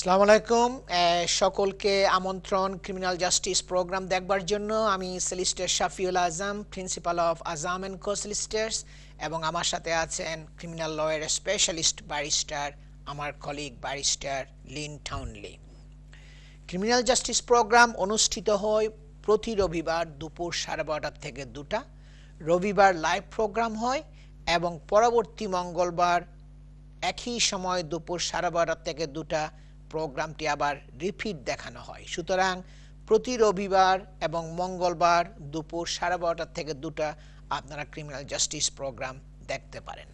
আসসালামু আলাইকুম সকলকে আমন্ত্রণ ক্রিমিনাল জাস্টিস প্রোগ্রাম দেখবার জন্য। আমি solicitor Shafiul Azam, principal of Azam co solicitors, এবং আমার সাথে আছেন ক্রিমিনাল লয়ের স্পেশালিস্ট ব্যারিস্টার আমার colleague barrister Lynn Townley. Criminal justice programme অনুষ্ঠিত হয় প্রতি রবিবার দুপুর 12:30 থেকে 2টা। রবিবার লাইভ প্রোগ্রাম হয় এবং পরবর্তী মঙ্গলবার একই সময় দুপুর 12:30 থেকে 2টা প্রোগ্রামটি আবার রিপিট দেখানো হয়। সুতরাং প্রতি রবিবার এবং মঙ্গলবার দুপুর 12:30 থেকে 2টা আপনারা ক্রিমিনাল জাস্টিস প্রোগ্রাম দেখতে পারেন।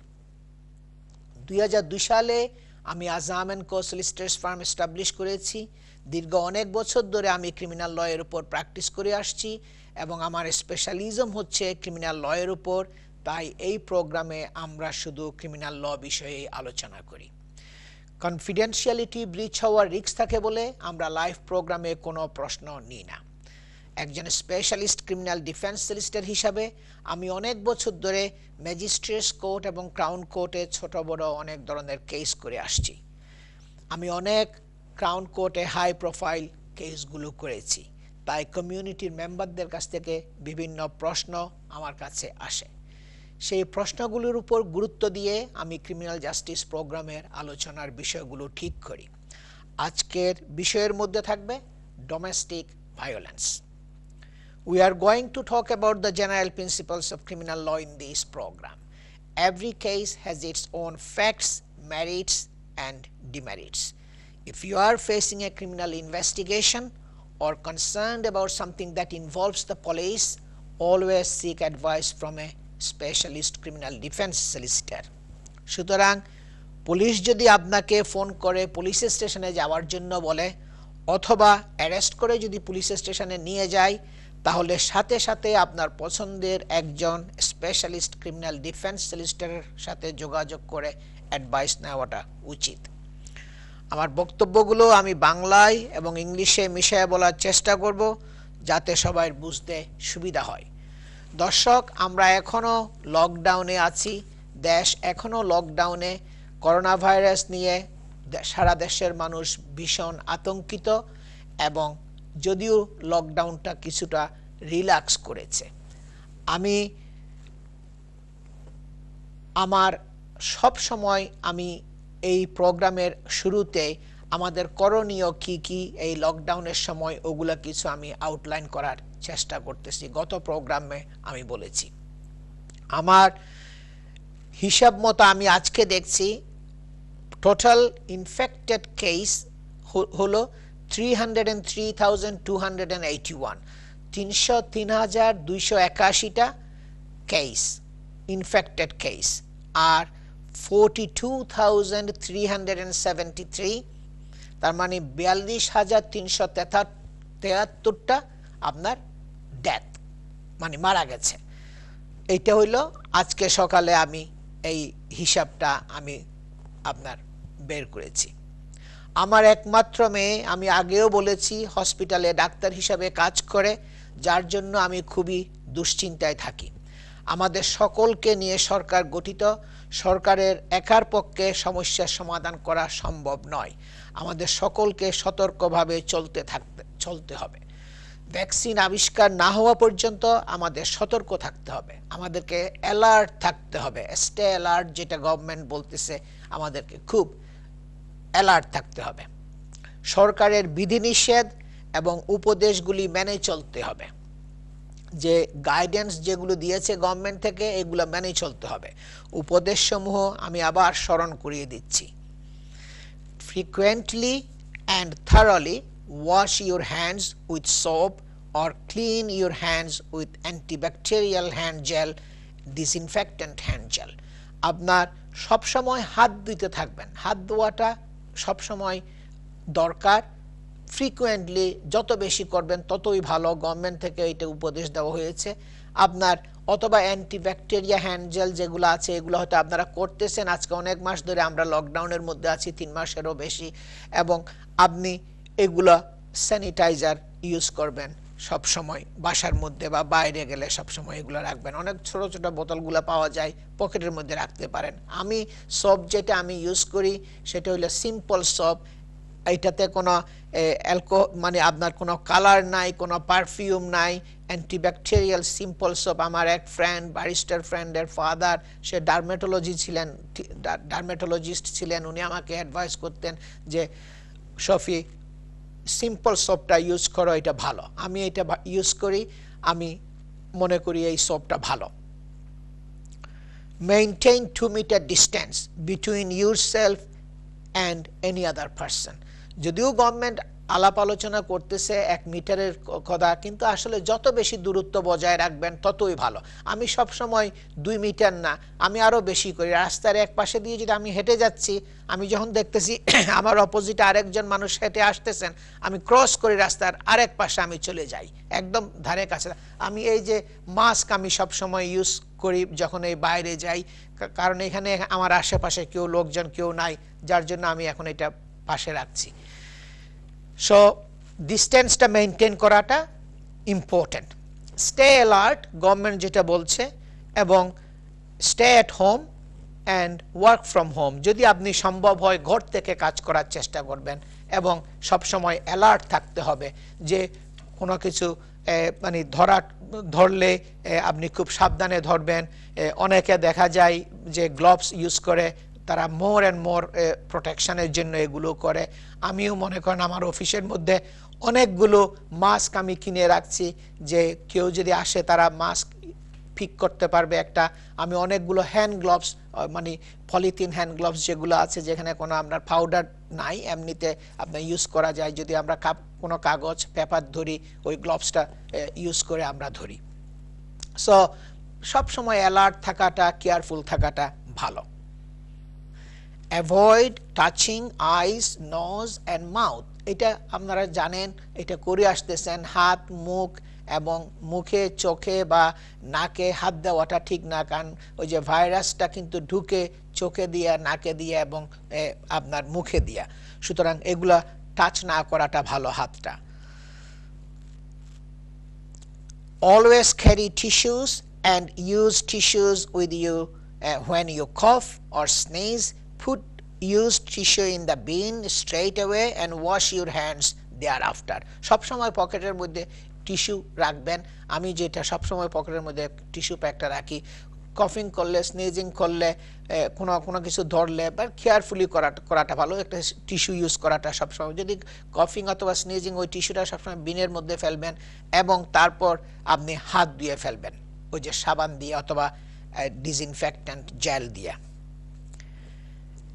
2002 সালে আমি আজাম কো সলিসিটর্স ফার্ম এস্টাবলিশ করেছি। দীর্ঘ অনেক বছর ধরে আমি ক্রিমিনাল লয়ের উপর প্র্যাকটিস করে আসছি এবং আমার স্পেশালিজম হচ্ছে ক্রিমিনাল লয়ের উপর। তাই এই প্রোগ্রামে আমরা শুধু ক্রিমিনাল ল বিষয়ে আলোচনা করি। কনফিডেন্সিয়ালিটি ব্রিচ হওয়ার রিস্ক থাকে বলে আমরা লাইভ প্রোগ্রামে কোনো প্রশ্ন নিই না। একজন স্পেশালিস্ট ক্রিমিনাল ডিফেন্স সলিসিটর হিসাবে আমি অনেক বছর ধরে ম্যাজিস্ট্রেটস কোর্ট এবং ক্রাউন কোর্টে ছোট বড় অনেক ধরনের কেস করে আসছি। আমি অনেক ক্রাউন কোর্টে হাই প্রোফাইল কেসগুলো করেছি, তাই কমিউনিটির মেম্বারদের কাছ থেকে বিভিন্ন প্রশ্ন আমার কাছে আসে। সেই প্রশ্নগুলোর উপর গুরুত্ব দিয়ে আমি ক্রিমিনাল জাস্টিস প্রোগ্রামের আলোচনার বিষয়গুলো ঠিক করি। আজকের বিষয়ের মধ্যে থাকবে domestic violence. We are going to talk about the general principles of criminal law in this program. Every case has its own facts, merits, and demerits. If you are facing a criminal investigation or concerned about something that involves the police, always seek advice from a specialist criminal defence solicitor. সুতরাং police যদি আপনাকে phone করে police স্টেশনে যাওয়ার জন্য বলে অথবা arrest করে যদি পুলিশ স্টেশনে নিয়ে যায়, তাহলে সাথে সাথে আপনার পছন্দের একজন স্পেশালিস্ট ক্রিমিনাল ডিফেন্স সলিসিটরের সাথে যোগাযোগ করে অ্যাডভাইস নেওয়াটা উচিত। আমার বক্তব্যগুলো আমি বাংলায় এবং ইংলিশে মিশিয়ে বলার চেষ্টা করব যাতে সবাই বুঝতে সুবিধা হয়। দর্শক, আমরা এখনও লকডাউনে আছি। দেশ এখনও লকডাউনে। করোনা ভাইরাস নিয়ে সারা দেশের মানুষ ভীষণ আতঙ্কিত এবং যদিও লকডাউনটা কিছুটা রিল্যাক্স করেছে। আমি এই প্রোগ্রামের শুরুতে আমাদের করণীয় কি কি এই লকডাউনের সময় ওগুলো কিছু আমি আউটলাইন করার চেষ্টা করতেছি। গত প্রোগ্রামে আমি বলেছি, আমার হিসাব মতো আমি আজকে দেখছি টোটাল ইনফেক্টেড কেস হলো 303,281, 303,281টা কেস ইনফেক্টেড কেস, আর 42,373, তার মানে 42,373টা আপনার ডেথ মানে মারা গেছে। এইটা হইল আজকে সকালে আমি এই হিসাবটা আমি আপনার বের করেছি। আমার একমাত্র মেয়ে, আমি আগেও বলেছি, হসপিটালে ডাক্তার হিসাবে কাজ করে, যার জন্য আমি খুবই দুশ্চিন্তায় থাকি। আমাদের সকলকে নিয়ে সরকার গঠিত। সরকারের একার পক্ষে সমস্যার সমাধান করা সম্ভব নয়। আমাদের সকলকে সতর্কভাবে চলতে হবে। ভ্যাকসিন আবিষ্কার না হওয়া পর্যন্ত আমাদের সতর্ক থাকতে হবে, আমাদেরকে অ্যালার্ট থাকতে হবে। স্টে অ্যালার্ট যেটা গভর্নমেন্ট বলতেছে, আমাদেরকে খুব অ্যালার্ট থাকতে হবে। সরকারের বিধিনিষেধ এবং উপদেশগুলি মেনে চলতে হবে। যে গাইডেন্স যেগুলো দিয়েছে গভর্নমেন্ট থেকে, এগুলো মেনে চলতে হবে। উপদেশসমূহ আমি আবার স্মরণ করিয়ে দিচ্ছি। Frequently and thoroughly wash your hands with soap or clean your hands with antibacterial hand gel, disinfectant hand gel. আপনার সবসময় হাত ধুতে থাকবেন। হাত ধোয়াটা সবসময় দরকার। ফ্রিকুয়েন্টলি যত বেশি করবেন ততই ভালো। গভর্নমেন্ট থেকে এটা উপদেশ দেওয়া হয়েছে আপনার। অথবা অ্যান্টিব্যাকটেরিয়া হ্যান্ড জেল যেগুলো আছে, এগুলো হয়তো আপনারা করতেছেন। আজকে অনেক মাস ধরে আমরা লকডাউনের মধ্যে আছি, 3 মাসেরও বেশি, এবং আপনি এগুলো স্যানিটাইজার ইউজ করবেন সব সময়। বাসার মধ্যে বা বাইরে গেলে সব সময় এগুলো রাখবেন। অনেক ছোট ছোট বোতলগুলো পাওয়া যায়, পকেটের মধ্যে রাখতে পারেন। আমি সব যেটা আমি ইউজ করি সেটা হলো সিম্পল সব, এইটাতে কোনো মানে আপনার কোনো কালার নাই, কোনো পারফিউম নাই, অ্যান্টিব্যাকটেরিয়াল সিম্পল সোপ। আমার এক ফ্রেন্ড, ব্যারিস্টার ফ্রেন্ডের ফাদার, সে ডার্মেটোলজিস্ট ছিলেন, উনি আমাকে অ্যাডভাইস করতেন যে শফি সিম্পল সোপটা ইউজ করো, এটা ভালো। আমি এটা ইউজ করি, আমি মনে করি এই সোপটা ভালো। Maintain 2 metre distance between yourself and any other person. যদিও গভর্নমেন্ট আলাপ আলোচনা করতেছে 1 মিটারের কথা, কিন্তু আসলে যত বেশি দূরত্ব বজায় রাখবেন ততই ভালো। আমি সব সময় 2 মিটার না, আমি আরও বেশি করি। রাস্তার এক পাশে দিয়ে যদি আমি হেঁটে যাচ্ছি, আমি যখন দেখতেছি আমার অপোজিটে আরেকজন মানুষ হেঁটে আসতেছেন, আমি ক্রস করি রাস্তার আরেক পাশে, আমি চলে যাই একদম ধারে কাছে। আমি এই যে মাস্ক আমি সব সময় ইউজ করি যখন এই বাইরে যাই, কারণ এখানে আমার আশেপাশে কেউ লোকজন কেউ নাই, যার জন্য আমি এখন এটা পাশে রাখছি। সো ডিস্টেন্সটা মেনটেন করাটা ইম্পর্টেন্ট। স্টে অ্যালার্ট, গভর্নমেন্ট যেটা বলছে, এবং stay at home and work from home. যদি আপনি সম্ভব হয় ঘর থেকে কাজ করার চেষ্টা করবেন, এবং সবসময় অ্যালার্ট থাকতে হবে যে কোনো কিছু মানে ধরলে আপনি খুব সাবধানে ধরবেন। অনেকে দেখা যায় যে গ্লোভস ইউজ করে, তারা মোর অ্যান্ড মোর প্রোটেকশনের জন্য এগুলো করে। আমিও মনে করেন আমার অফিসের মধ্যে অনেকগুলো মাস্ক আমি কিনে রাখছি, যে কেউ যদি আসে তারা মাস্ক পিক করতে পারবে একটা। আমি অনেকগুলো হ্যান্ড গ্লোভস, মানে পলিথিন হ্যান্ড গ্লোভস যেগুলো আছে, যেখানে কোনো আপনার পাউডার নাই, এমনিতে আপনার ইউজ করা যায়। যদি আমরা কোনো কাগজ পেপার ধরি, ওই গ্লোভসটা ইউজ করে আমরা ধরি। সো সবসময় অ্যালার্ট থাকাটা, কেয়ারফুল থাকাটা ভালো। Avoid touching eyes, nose and mouth. এটা আপনারা জানেন, এটা করে আসতেছেন। হাত, মুখ এবং মুখে, চোখে বা নাকে হাত দেওয়াটা ঠিক না, কারণ ওই যে ভাইরাসটা কিন্তু ঢুকে চোখে দিয়া, নাকে দিয়া এবং আপনার মুখে দিয়া। সুতরাং এগুলা টাচ না করাটা ভালো হাতটা। Always carry tissues and use tissues with you when you cough or sneeze. Put used tissue in the bin straight away and wash your hands thereafter. সব সময় পকেটের মধ্যে টিস্যু রাখবেন। আমি যেটা সব সময় পকেটের মধ্যে টিস্যু প্যাকটা রাখি। কফিং করলে, স্নেজিং করলে, কোনো কিছু ধরলে বা কেয়ারফুলি করাটা ভালো। একটা টিস্যু ইউজ করাটা সবসময়, যদি কফিং অথবা স্নেজিং, ওই টিস্যুটা সবসময় বিনের মধ্যে ফেলবেন, এবং তারপর আপনি হাত ধুয়ে ফেলবেন ওই যে সাবান দিয়ে অথবা ডিসইনফেক্ট্যান্ট জেল দিয়ে।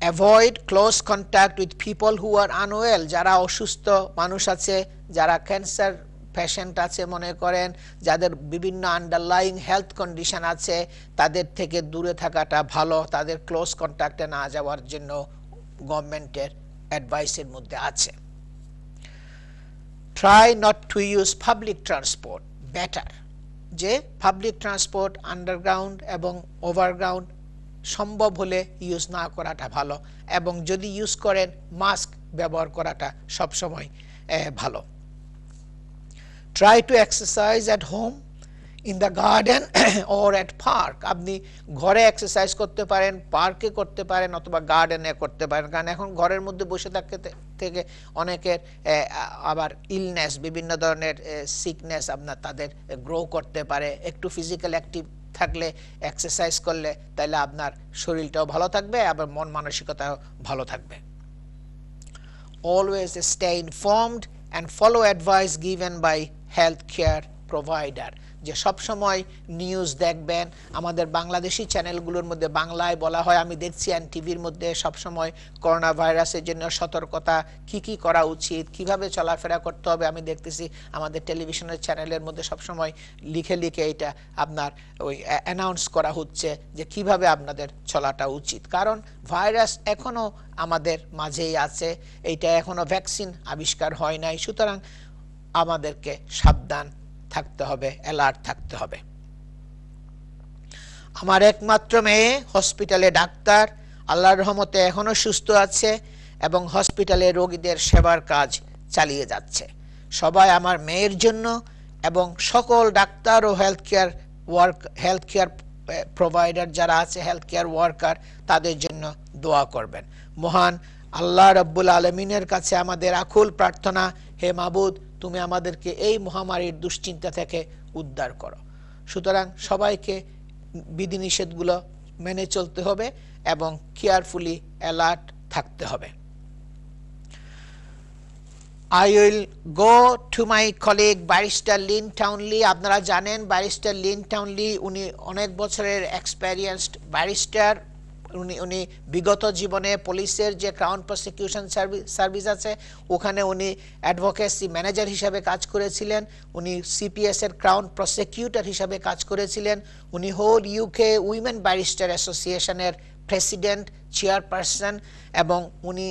Avoid close contact with people who are unwell. যারা অসুস্থ মানুষ আছে, যারা ক্যান্সার পেশেন্ট আছে মনে করেন, যাদের বিভিন্ন আন্ডারলাইং হেলথ কন্ডিশন আছে, তাদের থেকে দূরে থাকাটা ভালো। তাদের ক্লোজ কন্ট্যাক্টে না যাওয়ার জন্য গভর্নমেন্টের অ্যাডভাইসের মধ্যে আছে। Try not to use public transport better. যে পাবলিক ট্রান্সপোর্ট আন্ডারগ্রাউন্ড এবং ওভারগ্রাউন্ড সম্ভব হলে ইউজ না করাটা ভালো, এবং যদি ইউজ করেন মাস্ক ব্যবহার করাটা সবসময় ভালো। Try to exercise at home, in the garden or at park. আপনি ঘরে এক্সারসাইজ করতে পারেন, পার্কে করতে পারেন, অথবা গার্ডেনে করতে পারেন। কারণ এখন ঘরের মধ্যে বসে থাকতে থেকে অনেকের আবার ইলনেস, বিভিন্ন ধরনের সিকনেস আপনার তাদের গ্রো করতে পারে। একটু ফিজিক্যাল অ্যাক্টিভ থাকলে, এক্সারসাইজ করলে, তাহলে আপনার শরীরটাও ভালো থাকবে, আবার মন মানসিকতাও ভালো থাকবে। Always stay informed and follow advice given by healthcare provider. যে সব সময় নিউজ দেখবেন। আমাদের বাংলাদেশি চ্যানেলগুলোর মধ্যে বাংলায় বলা হয়, আমি দেখছি এনটিভির মধ্যে সব সময় করোনা ভাইরাসের জন্য সতর্কতা, কি করা উচিত, কিভাবে চলাফেরা করতে হবে। আমি দেখতেছি আমাদের টেলিভিশনের চ্যানেলের মধ্যে সব সময় লিখে এটা আপনার ওই অ্যানাউন্স করা হচ্ছে যে কিভাবে আপনাদের চলাটা উচিত। কারণ ভাইরাস এখনো আমাদের মাঝেই আছে, এইটা এখনো ভ্যাকসিন আবিষ্কার হয় নাই। সুতরাং আমাদেরকে সাবধান থাকতে হবে, অ্যালার্ট থাকতে হবে। আমার একমাত্র মেয়ে হসপিটালে ডাক্তার, আল্লাহর রহমতে এখনো সুস্থ আছে এবং হসপিটালে রোগীদের সেবার কাজ চালিয়ে যাচ্ছে। সবাই আমার মেয়ের জন্য এবং সকল ডাক্তার ও হেলথ কেয়ার প্রোভাইডার যারা আছে, হেলথ কেয়ার ওয়ার্কার, তাদের জন্য দোয়া করবেন। মহান আল্লাহ রাব্বুল আলামিনের কাছে আমাদের আকুল প্রার্থনা, হে মাবুদ, তুমি আমাদেরকে এই মহামারীর দুশ্চিন্তা থেকে উদ্ধার করো। সুতরাং সবাইকে বিধিনিষেধগুলো মেনে চলতে হবে এবং কেয়ারফুলি অ্যালার্ট থাকতে হবে। I will go to my colleague barrister Lynn Townley. আপনারা জানেন ব্যারিস্টার লিন টাউনলি উনি অনেক বছরের এক্সপেরিয়েন্সড ব্যারিস্টার। উনি বিগত জীবনে পুলিশের যে ক্রাউন প্রসিকিউশন সার্ভিস আছে ওখানে উনি অ্যাডভোকেসি ম্যানেজার হিসাবে কাজ করেছিলেন। উনি সিপিএস এর ক্রাউন প্রসিকিউটর হিসাবে কাজ করেছিলেন। উনি হোল ইউকে উইমেন ব্যারিস্টার অ্যাসোসিয়েশনের প্রেসিডেন্ট, চেয়ারপারসন, এবং উনি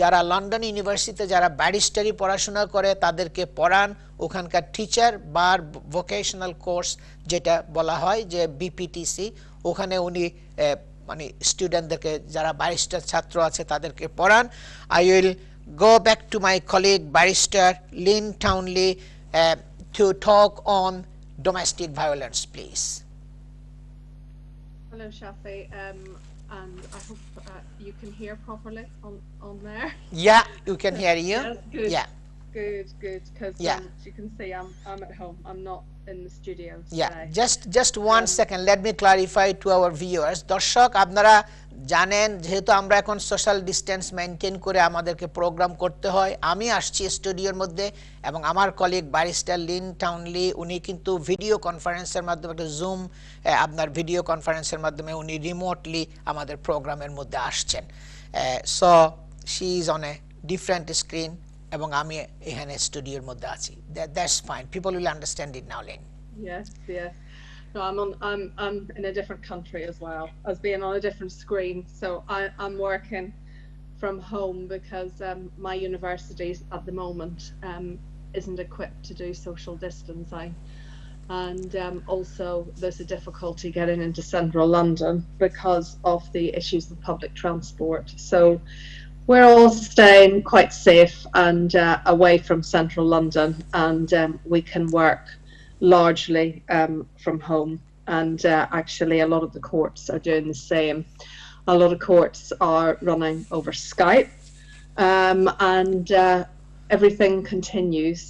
যারা লন্ডন ইউনিভার্সিটিতে যারা ব্যারিস্টারি পড়াশোনা করে তাদেরকে পড়ান। ওখানকার টিচার বার ভোকেশনাল কোর্স যেটা বলা হয় যে বিপিটিসি, ওখানে উনি মানে স্টুডেন্টদেরকে যারা ব্যারিস্টার ছাত্র আছে তাদেরকে পড়ান। I will go back to my colleague barrister Lynn Townley to talk on domestic violence, please. Hello, Shafi, and I hope you can hear properly on there. Yeah, you can hear you. Yes, good. Yeah. Good, because Yeah. as you can see, I'm at home. I'm not in the studio Yeah, today. just one second, let me clarify to our viewers. দর্শক, আপনারা জানেন যেহেতু আমরা এখন social distance maintain করে আমাদেরকে programme করতে হয়, আমি আসছি স্টুডিওর মধ্যে এবং আমার কলিগ ব্যারিস্টার লিন টাউনলি উনি কিন্তু ভিডিও কনফারেন্সের মাধ্যমে, একটা জুম আপনার ভিডিও কনফারেন্সের মাধ্যমে উনি রিমোটলি আমাদের প্রোগ্রামের মধ্যে আসছেন। So she is on a different screen এবং আমি এখানে স্টুডিওর মধ্যে আছি। That's fine, people will understand it now, লিন। Yes. No, I'm in a different country as well as being on a different screen. So I'm working from home because my university at the moment isn't equipped to do social distancing, and also there's a difficulty getting into central London because of the issues with public transport. So we're all staying quite safe and away from central London, and we can work largely from home. And actually a lot of the courts are doing the same. A lot of courts are running over Skype, and everything continues,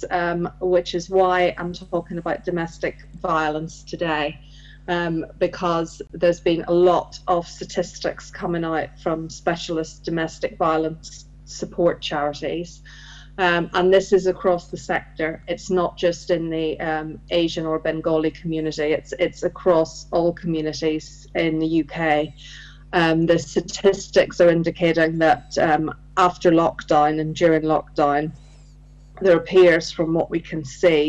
which is why I'm talking about domestic violence today. Because there's been a lot of statistics coming out from specialist domestic violence support charities, and this is across the sector. It's not just in the Asian or Bengali community, it's across all communities in the UK. The statistics are indicating that after lockdown and during lockdown, there appears, from what we can see,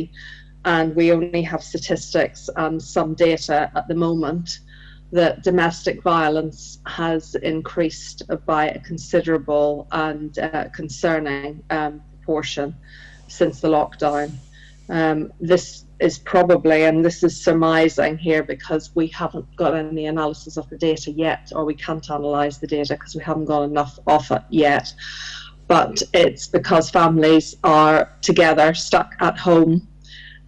and we only have statistics and some data at the moment, that domestic violence has increased by a considerable and concerning proportion since the lockdown. This is probably, and this is surmising here because we haven't got any analysis of the data yet, or we can't analyse the data because we haven't got enough of it yet, but it's because families are together, stuck at home,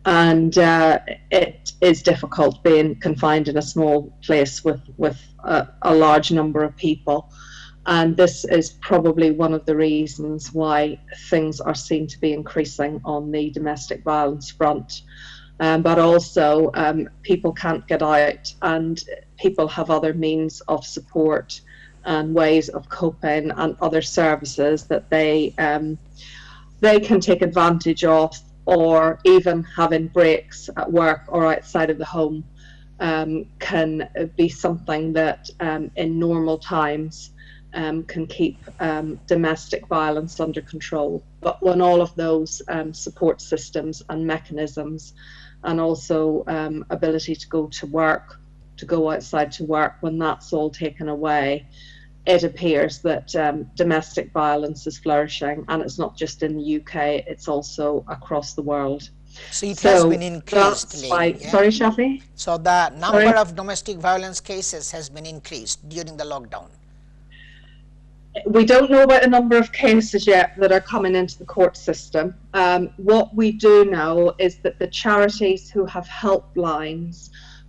and it is difficult being confined in a small place with a large number of people, and this is probably one of the reasons why things are seen to be increasing on the domestic violence front. But also people can't get out, and people have other means of support and ways of coping and other services that they can take advantage of, or even having breaks at work or outside of the home can be something that in normal times can keep domestic violence under control. But when all of those support systems and mechanisms, and also ability to go to work, to go outside to work, when that's all taken away, it appears that domestic violence is flourishing, and it's not just in the UK, it's also across the world. So it has been increased. Sorry, Shafi? So the number of domestic violence cases has been increased during the lockdown. We don't know about the number of cases yet that are coming into the court system. What we do know is that the charities who have helplines,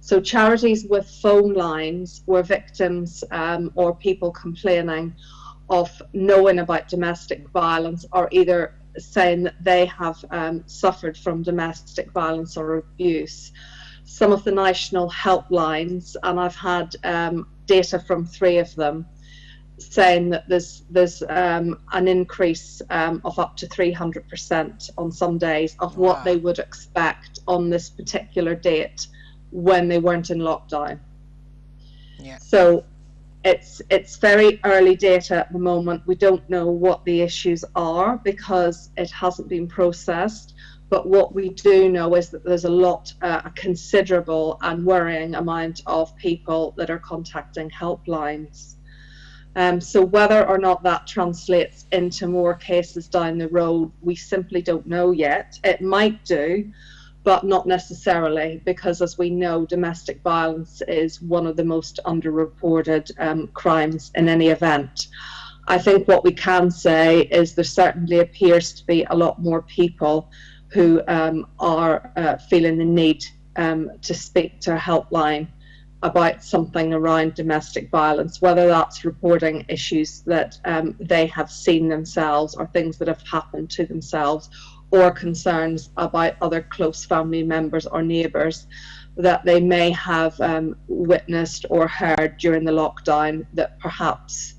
so charities with phone lines where victims or people complaining of knowing about domestic violence, or either saying that they have suffered from domestic violence or abuse. Some of the national helplines, and I've had data from 3 of them, saying that there's an increase of up to 300% on some days of what they would expect on this particular date when they weren't in lockdown. Yeah. So it's very early data at the moment. We don't know what the issues are because it hasn't been processed. But what we do know is that there's a considerable and worrying amount of people that are contacting helplines. So whether or not that translates into more cases down the road, we simply don't know yet. It might do, but not necessarily, because as we know, domestic violence is one of the most underreported crimes in any event. I think what we can say is there certainly appears to be a lot more people who are feeling the need to speak to a helpline about something around domestic violence, whether that's reporting issues that they have seen themselves or things that have happened to themselves, or concerns about other close family members or neighbours that they may have witnessed or heard during the lockdown, that perhaps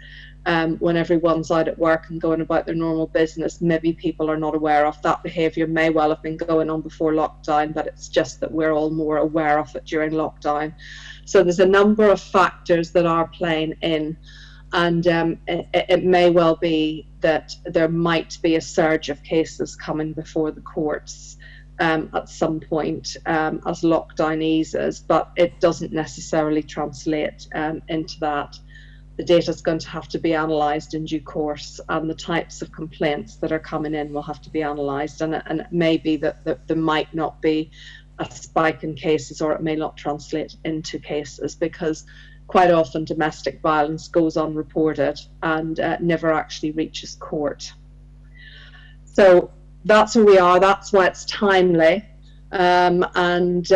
when everyone's out at work and going about their normal business, maybe people are not aware of. That behaviour may well have been going on before lockdown, but it's just that we're all more aware of it during lockdown. So there's a number of factors that are playing in, and it may well be that there might be a surge of cases coming before the courts at some point as lockdown eases, but it doesn't necessarily translate into that. The data is going to have to be analysed in due course, and the types of complaints that are coming in will have to be analysed, and it may be that there might not be a spike in cases, or it may not translate into cases, because quite often domestic violence goes unreported and never actually reaches court. So that's where we are. That's why it's timely, and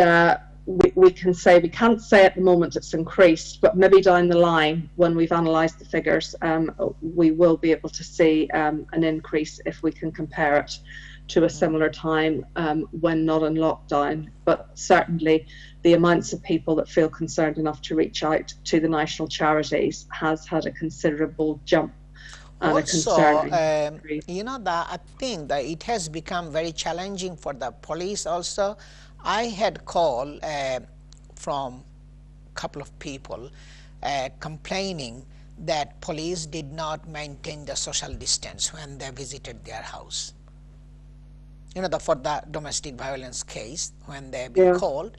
we can say, we can't say at the moment it's increased, but maybe down the line when we've analysed the figures, we will be able to see an increase if we can compare it to a similar time when not in lockdown. But certainly the amounts of people that feel concerned enough to reach out to the national charities has had a considerable jump. And also, you know, I think that it has become very challenging for the police also. I had call from a couple of people complaining that police did not maintain the social distance when they visited their house. You know, for the domestic violence case, when they've been called,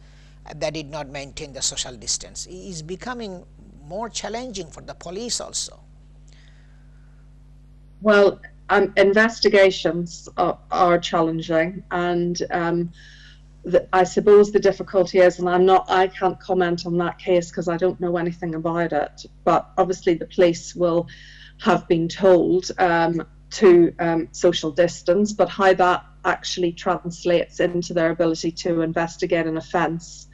they did not maintain the social distance. It is becoming more challenging for the police also. Well, investigations are challenging, and I suppose the difficulty is, and I can't comment on that case because I don't know anything about it, but obviously the police will have been told to social distance, but how that actually translates into their ability to investigate an offence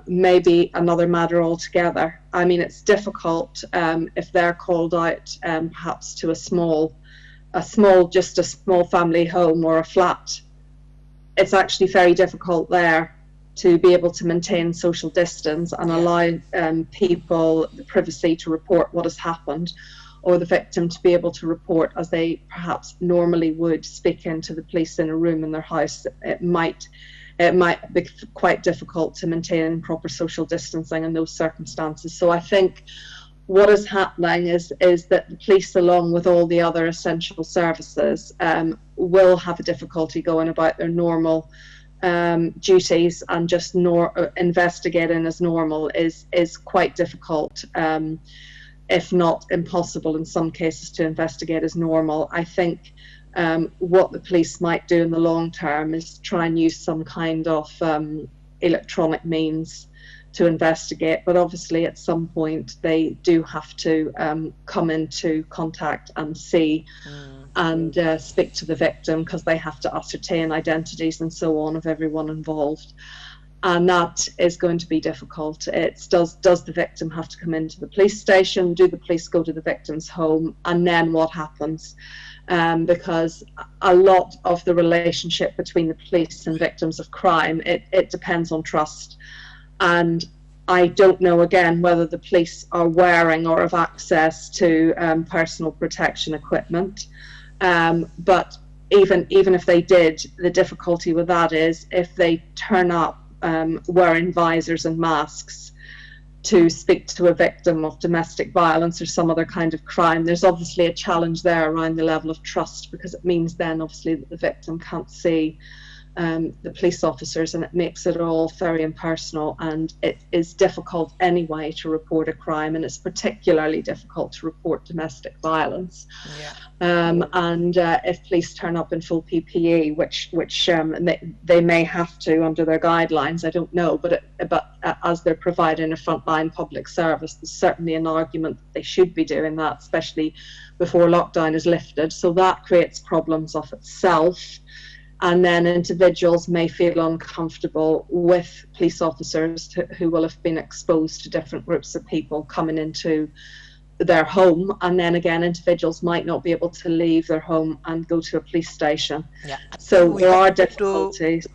may be another matter altogether. I mean, it's difficult if they're called out perhaps to a small family home or a flat. It's actually very difficult there to be able to maintain social distance and allow people the privacy to report what has happened, or the victim to be able to report as they perhaps normally would, speak into the police in a room in their house. It might be quite difficult to maintain proper social distancing in those circumstances. So I think what is happening is that the police, along with all the other essential services, will have a difficulty going about their normal duties, and just investigating as normal is quite difficult, if not impossible in some cases, to investigate as normal. I think what the police might do in the long term is try and use some kind of electronic means to investigate, but obviously at some point they do have to come into contact and see and speak to the victim, because they have to ascertain identities and so on of everyone involved. and that is going to be difficult. It's does the victim have to come into the police station? Do the police go to the victim's home? And then what happens? Because a lot of the relationship between the police and victims of crime, it depends on trust. And I don't know, again, whether the police are wearing or have access to personal protection equipment. But even if they did, the difficulty with that is if they turn up wearing visors and masks to speak to a victim of domestic violence or some other kind of crime, there's obviously a challenge there around the level of trust, because it means then obviously that the victim can't see the police officers, and it makes it all very impersonal, and it is difficult anyway to report a crime, and it's particularly difficult to report domestic violence. And if police turn up in full PPE, which they may have to under their guidelines, I don't know, but as they're providing a frontline public service, there's certainly an argument that they should be doing that, especially before lockdown is lifted. So that creates problems of itself. And then individuals may feel uncomfortable with police officers who will have been exposed to different groups of people coming into their home. And then again, individuals might not be able to leave their home and go to a police station. So there are difficulties.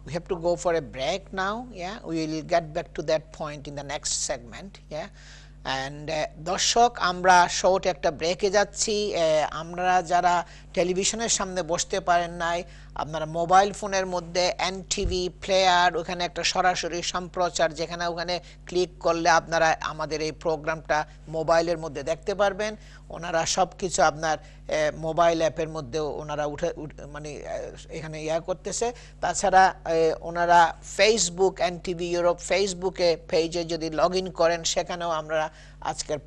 We have to go for a break now. We will get back to that point in the next segment. And দর্শক, আমরা short একটা ব্রেকে যাচ্ছি। আমরা যারা টেলিভিশনের সামনে বসতে পারেন নাই, আপনারা মোবাইল ফোনের মধ্যে এনটিভি প্লেয়ার, ওখানে একটা সরাসরি সম্প্রচার, যেখানে ওখানে ক্লিক করলে আপনারা আমাদের এই প্রোগ্রামটা মোবাইলের মধ্যে দেখতে পারবেন। ওনারা সব কিছু আপনার মোবাইল অ্যাপের মধ্যে ওনারা মানে এখানে করতেছে। তাছাড়া ওনারা ফেসবুক, এনটিভি ইউরোপ ফেসবুকে পেজে যদি লগ ইন করেন, সেখানেও আমরা আজকের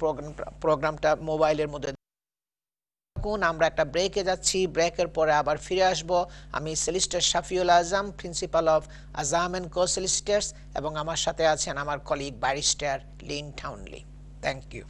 প্রোগ্রামটা মোবাইলের মধ্যে। আমরা একটা ব্রেকে যাচ্ছি, ব্রেকের পরে আবার ফিরে আসব। আমি solicitor Shafiul Azam, principal of Azam and co solicitors, এবং আমার সাথে আছেন আমার colleague barrister Lynn Townley. Thank you.